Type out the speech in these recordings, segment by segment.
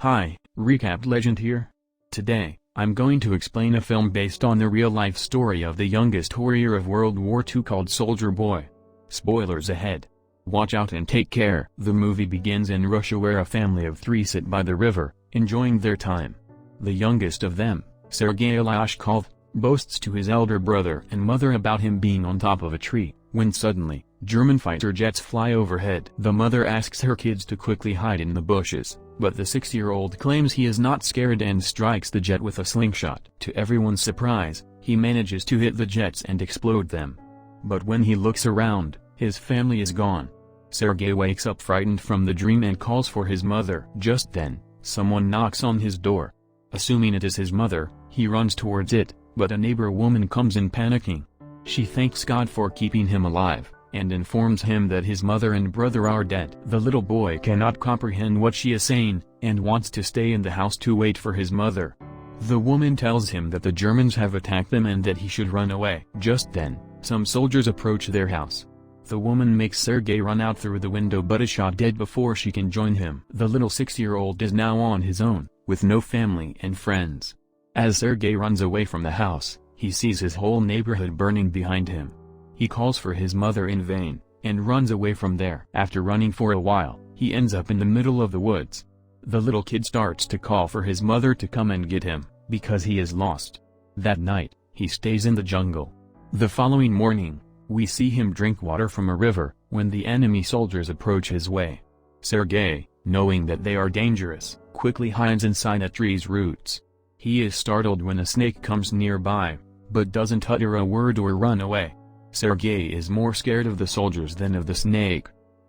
Hi, Recap Legend here. Today, I'm going to explain a film based on the real-life story of the youngest warrior of World War II called Soldier Boy. Spoilers ahead. Watch out and take care. The movie begins in Russia where a family of three sit by the river, enjoying their time. The youngest of them, Seryozha Aleshkov, boasts to his elder brother and mother about him being on top of a tree, when suddenly, German fighter jets fly overhead. The mother asks her kids to quickly hide in the bushes, but the 6-year-old claims he is not scared and strikes the jet with a slingshot. To everyone's surprise, he manages to hit the jets and explode them. But when he looks around, his family is gone. Sergei wakes up frightened from the dream and calls for his mother. Just then, someone knocks on his door. Assuming it is his mother, he runs towards it, but a neighbor woman comes in panicking. She thanks God for keeping him alive, and informs him that his mother and brother are dead. The little boy cannot comprehend what she is saying, and wants to stay in the house to wait for his mother. The woman tells him that the Germans have attacked them and that he should run away. Just then, some soldiers approach their house. The woman makes Sergei run out through the window but is shot dead before she can join him. The little 6-year-old is now on his own, with no family and friends. As Sergei runs away from the house, he sees his whole neighborhood burning behind him. He calls for his mother in vain, and runs away from there. After running for a while, he ends up in the middle of the woods. The little kid starts to call for his mother to come and get him, because he is lost. That night, he stays in the jungle. The following morning, we see him drink water from a river, when the enemy soldiers approach his way. Sergei, knowing that they are dangerous, quickly hides inside a tree's roots. He is startled when a snake comes nearby, but doesn't utter a word or run away. Sergei is more scared of the soldiers than of the snake.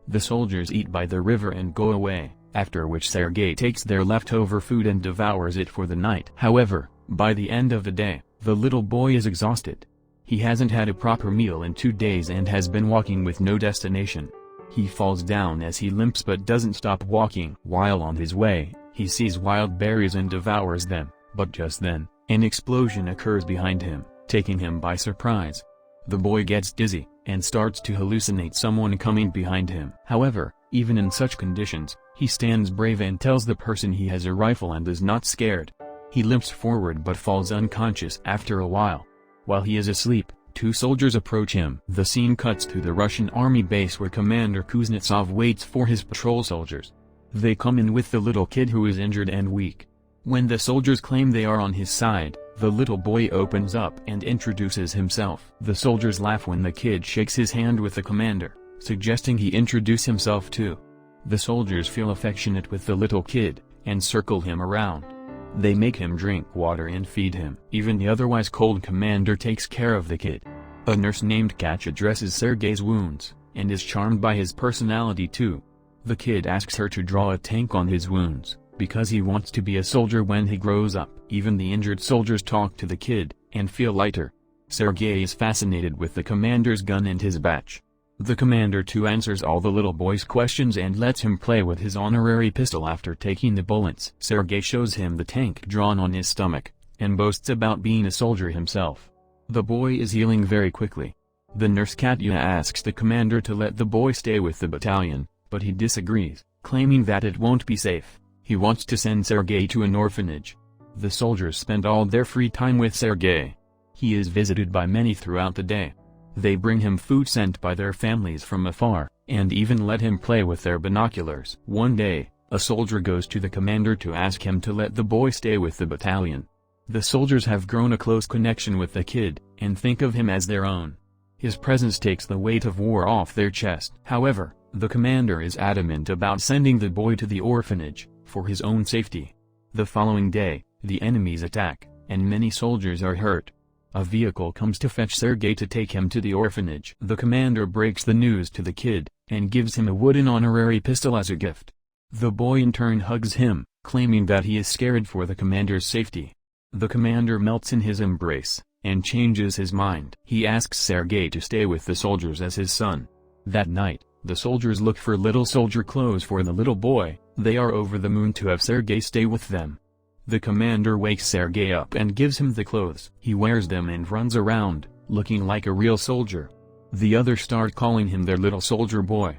The soldiers eat by the river and go away, after which Sergei takes their leftover food and devours it for the night. However, by the end of the day, the little boy is exhausted. He hasn't had a proper meal in 2 days and has been walking with no destination. He falls down as he limps but doesn't stop walking. While on his way, he sees wild berries and devours them, but just then, an explosion occurs behind him, taking him by surprise. The boy gets dizzy, and starts to hallucinate someone coming behind him. However, even in such conditions, he stands brave and tells the person he has a rifle and is not scared. He limps forward but falls unconscious after a while. While he is asleep, 2 soldiers approach him. The scene cuts to the Russian army base where Commander Kuznetsov waits for his patrol soldiers. They come in with the little kid who is injured and weak. When the soldiers claim they are on his side, the little boy opens up and introduces himself. The soldiers laugh when the kid shakes his hand with the commander, suggesting he introduce himself too. The soldiers feel affectionate with the little kid, and circle him around. They make him drink water and feed him. Even the otherwise cold commander takes care of the kid. A nurse named Katya dresses Sergei's wounds, and is charmed by his personality too. The kid asks her to draw a tank on his wounds, because he wants to be a soldier when he grows up. Even the injured soldiers talk to the kid, and feel lighter. Sergei is fascinated with the commander's gun and his badge. The commander too answers all the little boy's questions and lets him play with his honorary pistol after taking the bullets. Sergei shows him the tank drawn on his stomach, and boasts about being a soldier himself. The boy is healing very quickly. The nurse Katya asks the commander to let the boy stay with the battalion, but he disagrees, claiming that it won't be safe. He wants to send Sergei to an orphanage. The soldiers spend all their free time with Sergei. He is visited by many throughout the day. They bring him food sent by their families from afar, and even let him play with their binoculars. One day, a soldier goes to the commander to ask him to let the boy stay with the battalion. The soldiers have grown a close connection with the kid, and think of him as their own. His presence takes the weight of war off their chest. However, the commander is adamant about sending the boy to the orphanage, for his own safety. The following day, the enemies attack, and many soldiers are hurt. A vehicle comes to fetch Sergei to take him to the orphanage. The commander breaks the news to the kid, and gives him a wooden honorary pistol as a gift. The boy in turn hugs him, claiming that he is scared for the commander's safety. The commander melts in his embrace, and changes his mind. He asks Sergei to stay with the soldiers as his son. That night, the soldiers look for little soldier clothes for the little boy. They are over the moon to have Sergei stay with them. The commander wakes Sergei up and gives him the clothes. He wears them and runs around, looking like a real soldier. The others start calling him their little soldier boy.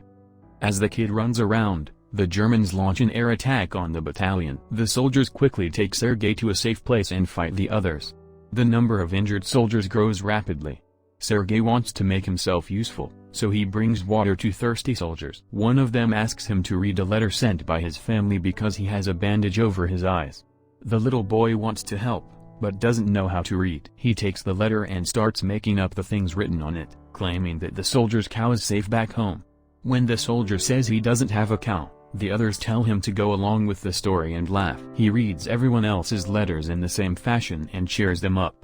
As the kid runs around, the Germans launch an air attack on the battalion. The soldiers quickly take Sergei to a safe place and fight the others. The number of injured soldiers grows rapidly. Sergei wants to make himself useful, so he brings water to thirsty soldiers. One of them asks him to read a letter sent by his family because he has a bandage over his eyes. The little boy wants to help, but doesn't know how to read. He takes the letter and starts making up the things written on it, claiming that the soldier's cow is safe back home. When the soldier says he doesn't have a cow, the others tell him to go along with the story and laugh. He reads everyone else's letters in the same fashion and cheers them up.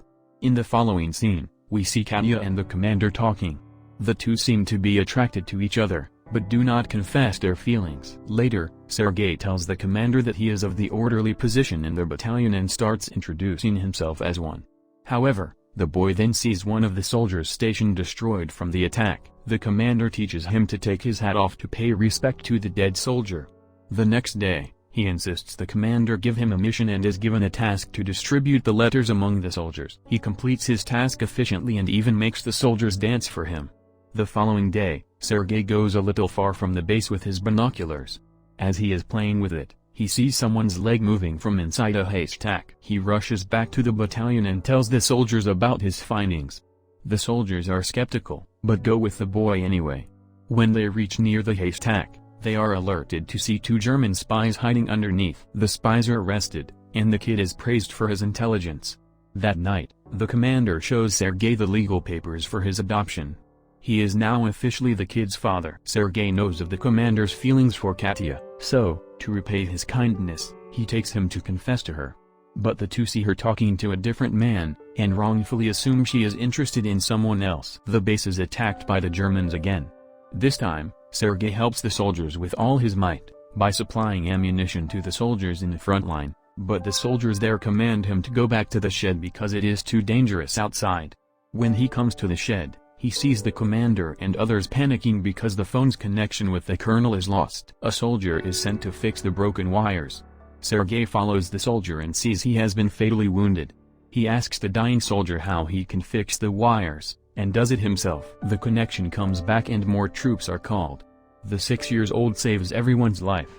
In the following scene, we see Katya and the commander talking. The two seem to be attracted to each other, but do not confess their feelings. Later, Sergei tells the commander that he is of the orderly position in the battalion and starts introducing himself as one. However, the boy then sees one of the soldiers' station destroyed from the attack. The commander teaches him to take his hat off to pay respect to the dead soldier. The next day, he insists the commander give him a mission and is given a task to distribute the letters among the soldiers. He completes his task efficiently and even makes the soldiers dance for him. The following day, Sergei goes a little far from the base with his binoculars. As he is playing with it, he sees someone's leg moving from inside a haystack. He rushes back to the battalion and tells the soldiers about his findings. The soldiers are skeptical, but go with the boy anyway. When they reach near the haystack, they are alerted to see two German spies hiding underneath. The spies are arrested, and the kid is praised for his intelligence. That night, the commander shows Sergei the legal papers for his adoption. He is now officially the kid's father. Sergei knows of the commander's feelings for Katya, so, to repay his kindness, he takes him to confess to her. But the two see her talking to a different man, and wrongfully assume she is interested in someone else. The base is attacked by the Germans again. This time, Sergei helps the soldiers with all his might, by supplying ammunition to the soldiers in the front line, but the soldiers there command him to go back to the shed because it is too dangerous outside. When he comes to the shed, he sees the commander and others panicking because the phone's connection with the colonel is lost. A soldier is sent to fix the broken wires. Sergei follows the soldier and sees he has been fatally wounded. He asks the dying soldier how he can fix the wires, and does it himself. The connection comes back and more troops are called. The 6-year-old saves everyone's life.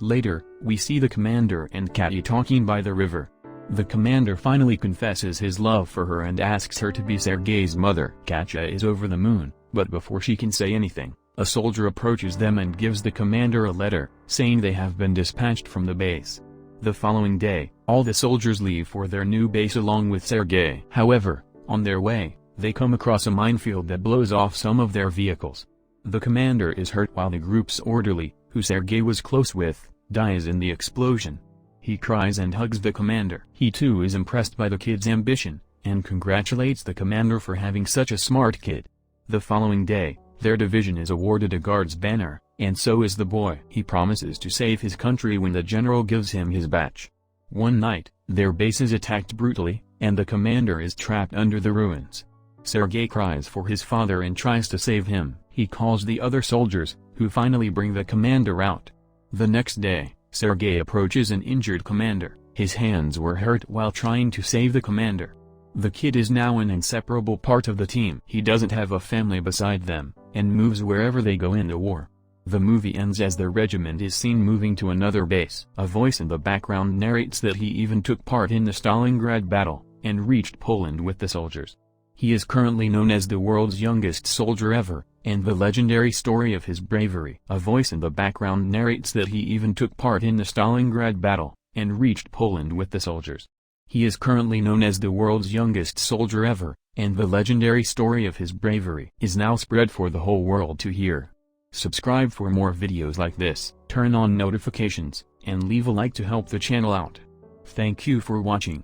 Later, we see the commander and Katya talking by the river. The commander finally confesses his love for her and asks her to be Sergei's mother. Katya is over the moon, but before she can say anything, a soldier approaches them and gives the commander a letter, saying they have been dispatched from the base. The following day, all the soldiers leave for their new base along with Sergei. However, on their way, they come across a minefield that blows off some of their vehicles. The commander is hurt while the group's orderly, who Sergei was close with, dies in the explosion. He cries and hugs the commander. He too is impressed by the kid's ambition, and congratulates the commander for having such a smart kid. The following day, their division is awarded a guard's banner, and so is the boy. He promises to save his country when the general gives him his badge. One night, their base is attacked brutally, and the commander is trapped under the ruins. Sergei cries for his father and tries to save him. He calls the other soldiers, who finally bring the commander out. The next day, Sergei approaches an injured commander. His hands were hurt while trying to save the commander. The kid is now an inseparable part of the team. He doesn't have a family beside them, and moves wherever they go in the war. The movie ends as the regiment is seen moving to another base. A voice in the background narrates that he even took part in the Stalingrad battle, and reached Poland with the soldiers. He is currently known as the world's youngest soldier ever, and the legendary story of his bravery. A voice in the background narrates that he even took part in the Stalingrad battle, and reached Poland with the soldiers. He is currently known as the world's youngest soldier ever, and the legendary story of his bravery is now spread for the whole world to hear. Subscribe for more videos like this, turn on notifications, and leave a like to help the channel out. Thank you for watching.